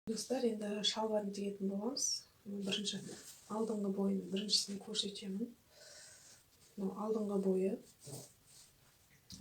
Достар, енді шалбарын тігетін боламыз. Бірінші алдыңғы бойын біріншісін көрсетемін. Алдыңғы бойы.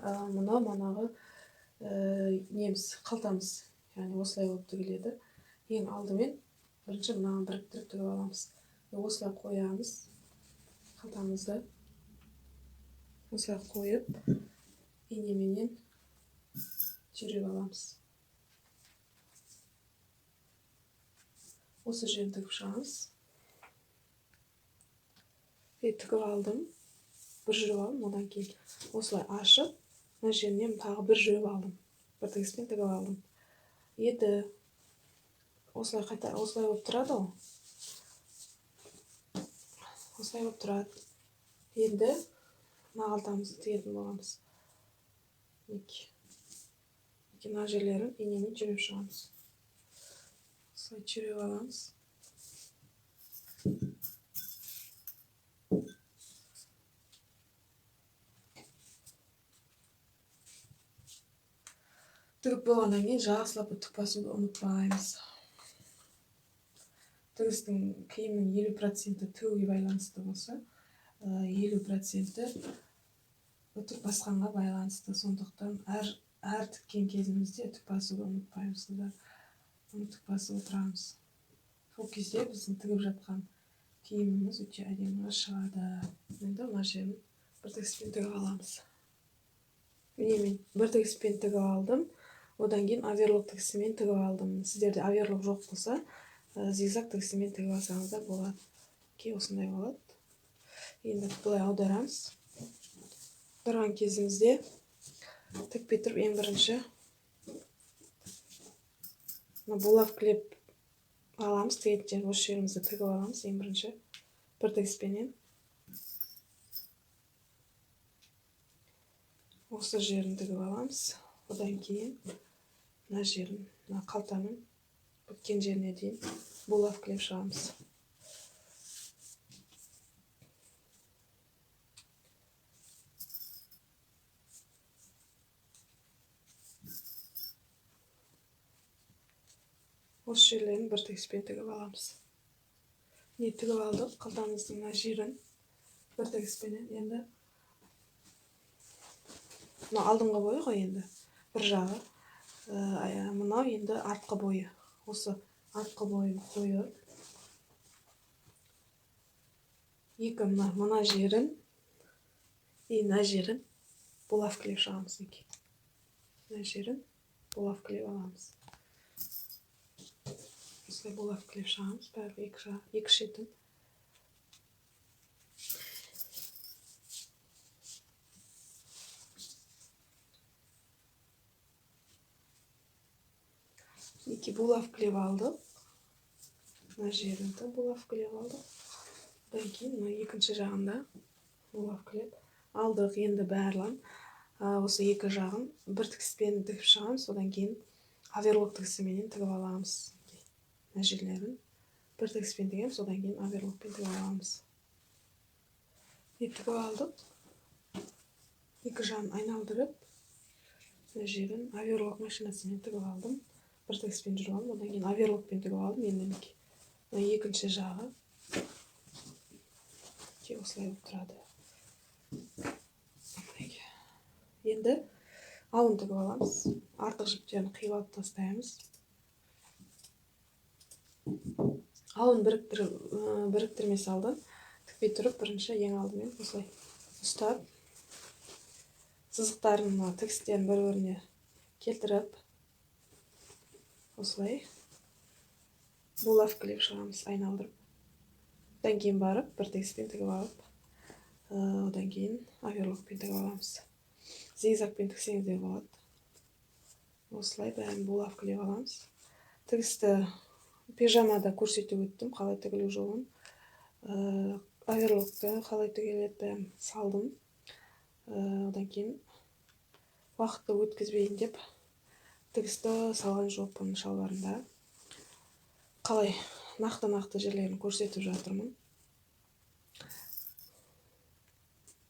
Мына манағы неміз, қалтамыз. Яғни осылай болып тігіледі. Ең алдымен бірінші мынаны біріктіріп тігіп аламыз. Осылай қоямыз. Қалтамызды осылай қойып, инеменен түйреп аламыз. Осы жерін тігіп шығамыз. Тігіп алдым. Бір жүріп алдым, одан кейін осылай ашып, мына жерінен тағы бір жүріп алдым. Бір тігіспен тігіп алдым. Енді осылай қайта осылай болып тұрады ғой. Осылай болып тұрады. Енді мына қалтамызды тігетін боламыз. Мына жерлерін инемен түйреп шығамыз. Осылай түйреп аламыз. Тігіп болғаннан кейін жақсылап тік басуды ұмытпаймыз. Тігістің киімнің 50% тігуге байланысты болса, 50% тік басқанға байланысты. Сондықтан әр тіккен кезімізде тік басуды ұмытпаймыз. Тік басып отырамыз. Сол кезде біздің тігіп жатқан киіміміз өте әдемі шығады. Енді мына жерін бір тігіспен тігіп аламыз. Мен бір тігіспен тігіп алдым. Одан кейін оверлок тігісімен тігіп алдым. Сіздерде оверлок жоқ болса, зигзаг тігісімен тігіп алсаңыздар болады. Осындай болады. Енді былай аударамыз. Аударған кезімізде тікпей тұрып ең бірінші булавкілеп аламыз. Тігетін осы жерімізді тігіп аламыз. Ең бірінші бір тігіспенен. Осы жерін тігіп аламыз. Одан кейін мына жерін, мына қалтаның біткен жеріне дейін булавкілеп шығамыз. Осы жерлерін бір тігіспен тігіп аламыз. Тігіп алдық қалтамыздың мына жерін бір тігіспенен. Енді мына алдыңғы бойы ғой, енді бір жағы. Мынау енді артқы бойы. Осы артқы бойын қойып, мына жерін мына жерін булавкілеп шығамыз. Мына жерін булавкілеп аламыз. Осылай булавкілеп шығамыз. Бәрі екі шетін. Булавкілеп алдық. Мына жерінді булавкілеп алдық. Одан кейін мына екінші жағында булавкілеп алдық. Енді барлығын осы екі жағын бір тігіспен тігіп шығамыз. Одан кейін оверлок тігісіменен тігіп аламыз. Мына жерлерін бір тігіспен тігеміз, одан кейін оверлокпен тігіп аламыз. Тігіп алдық. Екі жағын айналдырып, мына жерін оверлок машинасымен тігіп алдым. Бір тігіспен жүріп алдым, одан кейін оверлокпен тігіп алдым. Енді екінші жағы осылай болып тұрады. Енді ауын тігіп аламыз. Артық жіптерін қиып алып тастаймыз. Ауын біріктірмес алдын тікпей тұрып, бірінші ең алдымен осылай ұстап, сызықтарын, тігістерін бір-біріне келтіріп, осылай булавкілеп шығамыз, айналдырып. Одан кейін барып, бір тігіспен тігіп алып, одан кейін оверлокпен тігіп аламыз. Зигзагпен тіксеңіз де болады. Осылай бәрін булавкілеп аламыз. Тігісті пижамада көрсетіп өттім, қалай тігілу жолын. Оверлокты қалай тігіледі бәрін салдым. Одан кейін уақытты өткізбейін деп тігісті салған жоқпын шалбарында. Қалай нақты жерлерін көрсетіп жатырмын.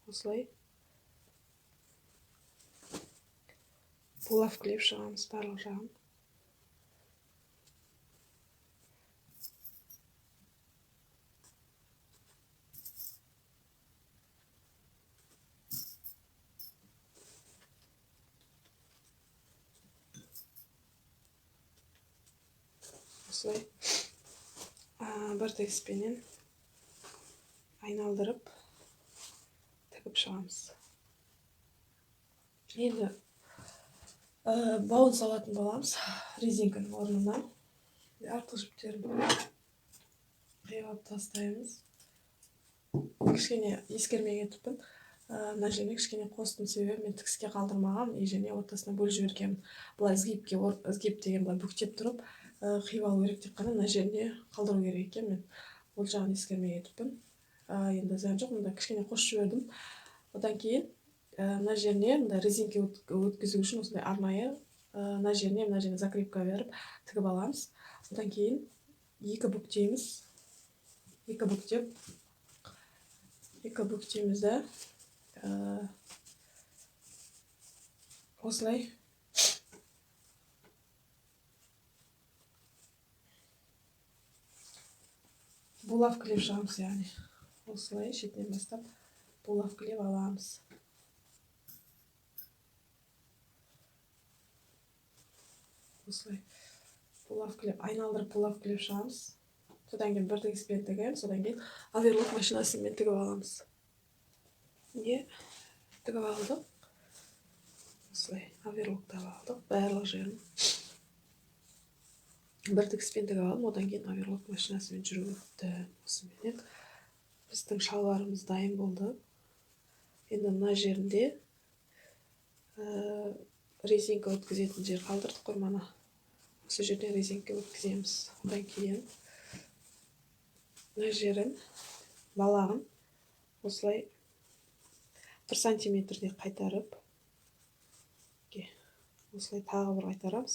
Осылай булавкілеп шығамыз барлық жағын. осылай бір тегіспенен айналдырып тігіп шығамыз. Енді бауын салатын боламыз. Резинканың орнына артық жіптерін қиғап тастаймыз. Кішкене ескермей кетіппін. Мына жеріне кішкене қостым, себебі мен тігіске қалдырмағам, және ортасына бөліп жібергенмін. Былай ізгип деген былай бүктеп тұрып, қиып алу керек, тек қана мына жеріне қалдыру керек екен. Мен ол жағын ескермей кетіппін. Енді зиян жоқ, мында кішкене қосып жібердім. Одан кейін мына жеріне резинка өткізу үшін осындай арнайы мына жеріне закрепка беріп тігіп аламыз. Одан кейін екі бүктейміз. Екі бүктеймізді осылай булавкілеп шығамыз, яғни осылай шетінен бастап булавкілеп аламыз. Осылай айналдырып булавкілеп шығамыз. Содан кейін бір тегіспен тігеміз, содан кейін оверлок машинасымен тігіп аламыз. Тігіп алдық. Осылай оверлоктап алдық, барлық жерін. Бір тегіспен тігіп алдым, одан кейін оверлок машинасымен жүргізді. Осымен біздің шалбарымыз дайын болды. Енді мына жерінде резинка өткізетін жер қалдырдық қой, мана. Осы жерден резинка өткіземіз. Одан кейін мына жерін, балағын осылай 1 сантиметрдей қайтарып, осылай тағы бір қайтарамыз.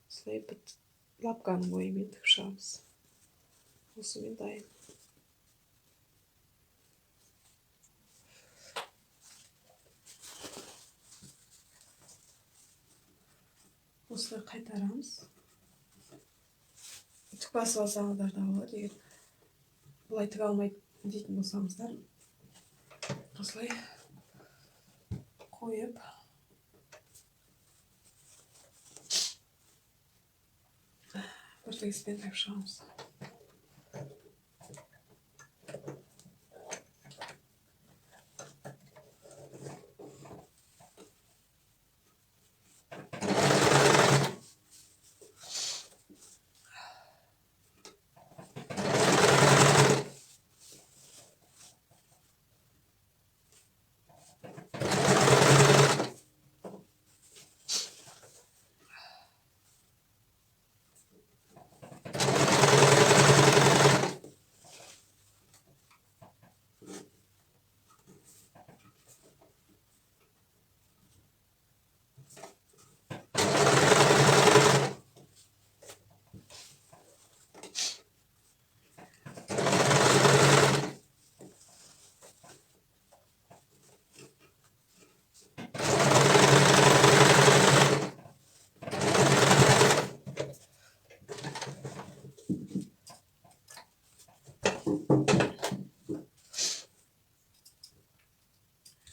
Осылай лапканың бойымен тігіп шығамыз. Осымен дайын. Осылай қайтарамыз. Түк басып алсаңыздар да болады, егер бұлай тіге алмайды дейтін болсаңыздар. Осылай қойып бір тегіспен тігіп шығамыз.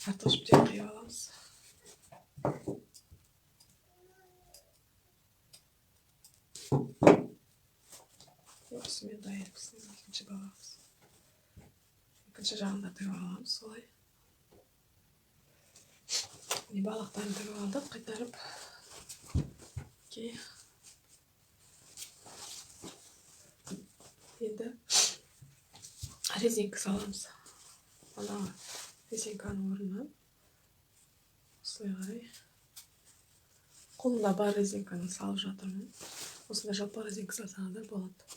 Артық жіптерін қиып аламыз. Осымен дайын біздің екінші балағымыз. Екінші жағында тігіп аламыз солай. Балақтарын тігіп алдық, қайтарып. Енді резинка саламыз. Ана резинканың орнына осылай қарай. Қолымда бар резинканы салып жатырмын. Осында жалпы резинка салсаңыздар болады.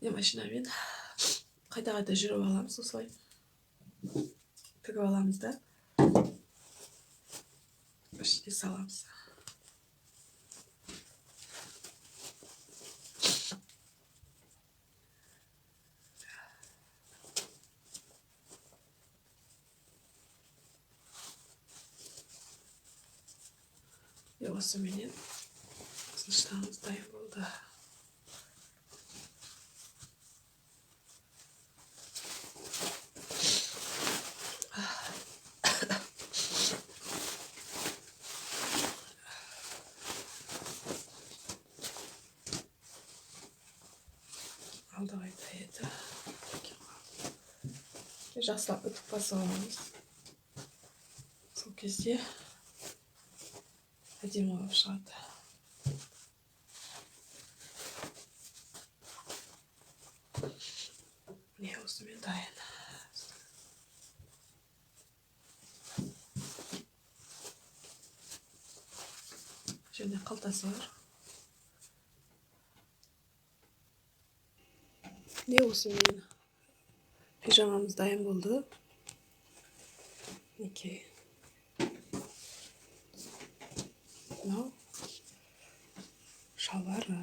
машинамен қайта жүріп аламыз, осылай тігіп аламыз да ішіне саламыз. Осыменен сыныштарымыз дайын болды. Алдағы айда еді. Жақсылап үтіп басып аламыз. Сол кезде әдемі болып шығады. Міне осымен дайын. Және қалтасы бар. Міне осымен пижамамыз дайын болды. Мінекей. Мынау шалбары.